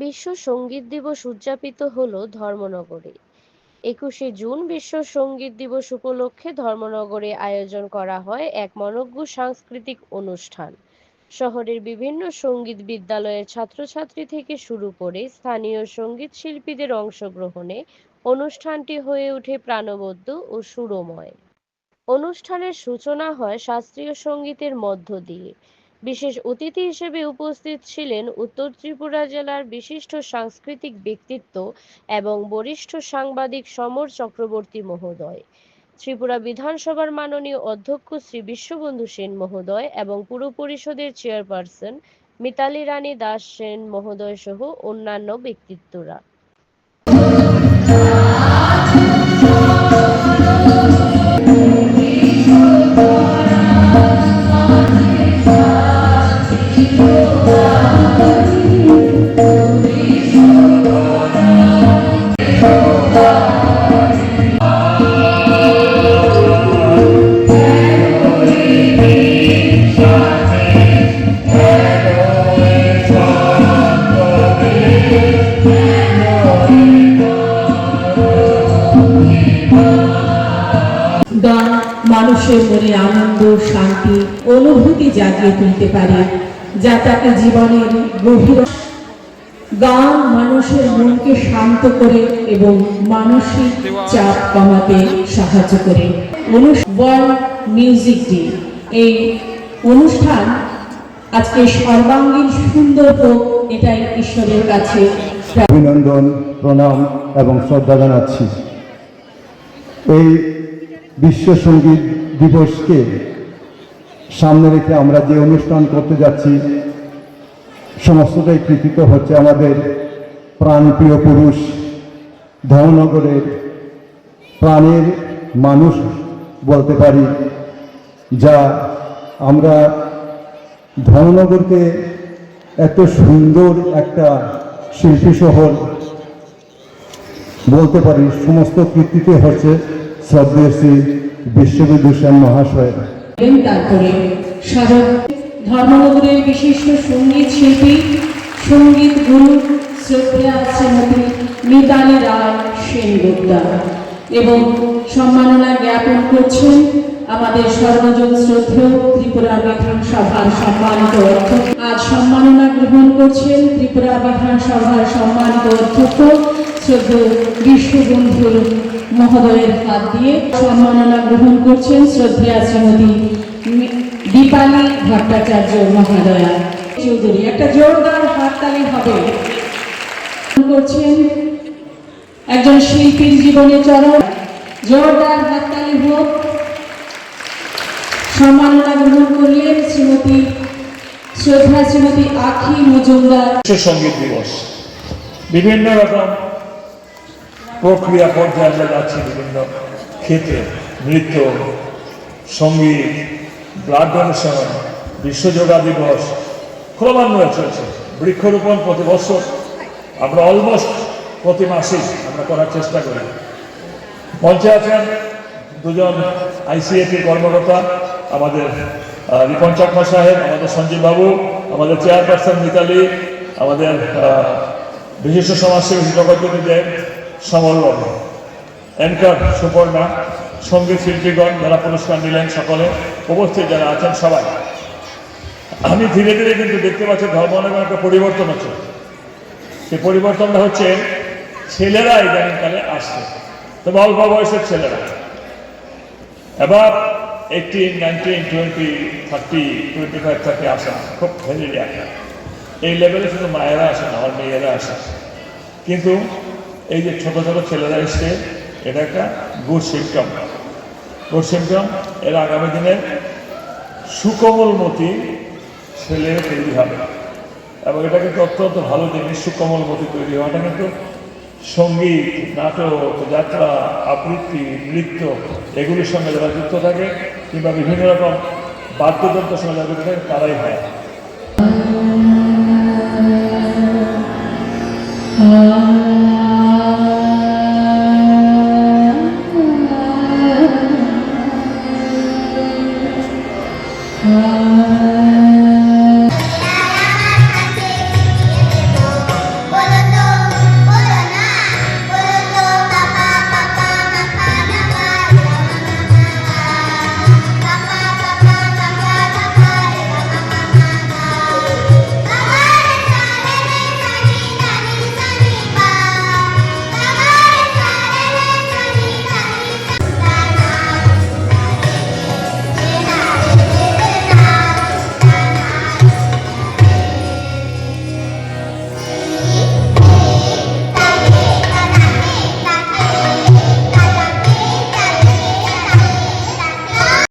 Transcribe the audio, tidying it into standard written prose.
বিশ্ব সঙ্গীত দিবস উদযাপিত হলো ধর্মনগরে। 21শে জুন বিশ্ব সঙ্গীত দিবস উপলক্ষে ধর্মনগরে আয়োজন করা হয় এক মনোজ্ঞ সাংস্কৃতিক অনুষ্ঠান। শহরের বিভিন্ন সঙ্গীত বিদ্যালয়ের ছাত্রছাত্রী থেকে শুরু করে স্থানীয় সঙ্গীত শিল্পীদের অংশগ্রহণে অনুষ্ঠানটি হয়ে ওঠে প্রাণবন্ত ও সুরময়। অনুষ্ঠানের সূচনা হয় শাস্ত্রীয় সঙ্গীতের মধ্য দিয়ে। বিশেষ অতিথি হিসেবে উপস্থিত ছিলেন উত্তর ত্রিপুরা জেলার বিশিষ্ট সাংস্কৃতিক ব্যক্তিত্ব এবং বরিষ্ঠ সাংবাদিক সমর চক্রবর্তী মহোদয়, ত্রিপুরা বিধানসভার মাননীয় অধ্যক্ষ শ্রী বিশ্ববন্ধু সেন মহোদয় এবং পুর পরিষদের চেয়ারপারসন মিতালি রানী দাস সেন মহোদয় সহ অন্যান্য ব্যক্তিত্বরা। গান মানুষের মনে আনন্দ, শান্তি, অনুভূতি জাগিয়ে তুলতে পারে, যা তাকে জীবনের গভীর। গান মানুষের মনকে শান্ত করে এবং মানসিক চাপ কমাতে সাহায্য করে। ওয়ার্ল্ড মিউজিক ডে, এই অনুষ্ঠান আজকে সর্বাঙ্গীন সুন্দর হোক, এটাই ঈশ্বরের কাছে অভিনন্দন, প্রণাম এবং শ্রদ্ধা জানাচ্ছি। এই বিশ্ব সঙ্গীত দিবসকে সামনে রেখে আমরা যে অনুষ্ঠান করতে যাচ্ছি, সমস্তটাই কৃতিত্ব হচ্ছে আমাদের প্রাণপ্রিয় পুরুষ, ধর্মনগরের প্রাণের মানুষ বলতে পারি, যা আমরা ধর্মনগরকে এত সুন্দর একটা শিল্পী শহর বলতে পারি। সমস্ত কৃতিত্ব হচ্ছে শ্রদ্ধেয় শ্রী বিশ্ববন্ধু সেন মহাশয়। তারপরে ধর্মনগরের বিশিষ্ট সঙ্গীত শিল্পী, সঙ্গীত গুরু শ্রদ্ধেয়া শ্রীমতী মিতালি রায় সেনগুপ্তা এবং সম্মাননা জ্ঞাপন করছেন আমাদের সর্বজন শ্রদ্ধেয় ত্রিপুরা বিধানসভার সম্মানিত অধ্যক্ষ। আজ সম্মাননা গ্রহণ করছেন ত্রিপুরা বিধানসভার সম্মানিত অধ্যক্ষ শ্রদ্ধেয় বিশ্ববন্ধু মহোদয়ের হাত দিয়ে সম্মাননা গ্রহণ করছেন শ্রদ্ধেয়া শ্রীমতী দীপালি ভট্টাচার্য মহোদয়া চৌধুরী। একটা জোরদার হাততালি হবে। করছেন একজন শিল্পীর জীবনে চরম জোরদার হাততালি হোক। সম্মাননা গ্রহণ করলেন শ্রীমতী আখি মজুমদার। সঙ্গীত দিবস বিভিন্ন রকম প্রক্রিয়া পর্যায়ে আমরা যাচ্ছি, বিভিন্ন ক্ষেত্রে নৃত্য, সঙ্গীত, ব্লাড ডোনেশন, বিশ্ব যোগা দিবস ক্রমান্বয়ে চলছে। বৃক্ষরোপণ প্রতি বছর আমরা অলমোস্ট প্রতি মাসেই আমরা করার চেষ্টা করি। মঞ্চে আছেন দুজন আইসিএফি কর্মকর্তা, আমাদের রিপন চাকমা সাহেব, আমাদের সঞ্জীব বাবু, আমাদের চেয়ারপারসন মিতালি, আমাদের বিশিষ্ট সমাজসেবী জগৎজ্যোতি দেব, সমর বাবু, অ্যাঙ্কার সুপর্ণা, সঙ্গীত শিল্পীগণ যারা পুরস্কার নিলেন, সকলে উপস্থিত যারা আছেন সবাই। আমি ধীরে ধীরে কিন্তু দেখতে পাচ্ছি ধর্মনগর একটা পরিবর্তন হচ্ছে। সেই পরিবর্তনটা হচ্ছে ছেলেরা ইদানিংকালে আসছে, তবে অল্প বয়সের ছেলেরা। এবার 18, 19, 20, 30, 25 থেকে আসা খুব ভেরি রেয়ার। এই লেভেলে শুধু মায়েরা আসে না, আমার মেয়েরা আসে। কিন্তু এই যে ছোট ছোট ছেলেরা এসছে, এটা একটা গুড সিমটম। এর আগামী দিনে সুকোমলমতি ছেলে তৈরি হবে এবং এটা কিন্তু অত্যন্ত ভালো জিনিস। সুকোমলমতি তৈরি হওয়াটা কিন্তু সঙ্গীত, নাটক, যাত্রা, আবৃত্তি, নৃত্য এগুলির সঙ্গে যারা যুক্ত থাকে কিংবা বিভিন্ন রকম বাদ্যযন্ত্রের সঙ্গে যারা যুক্ত থাকে তারাই হয়।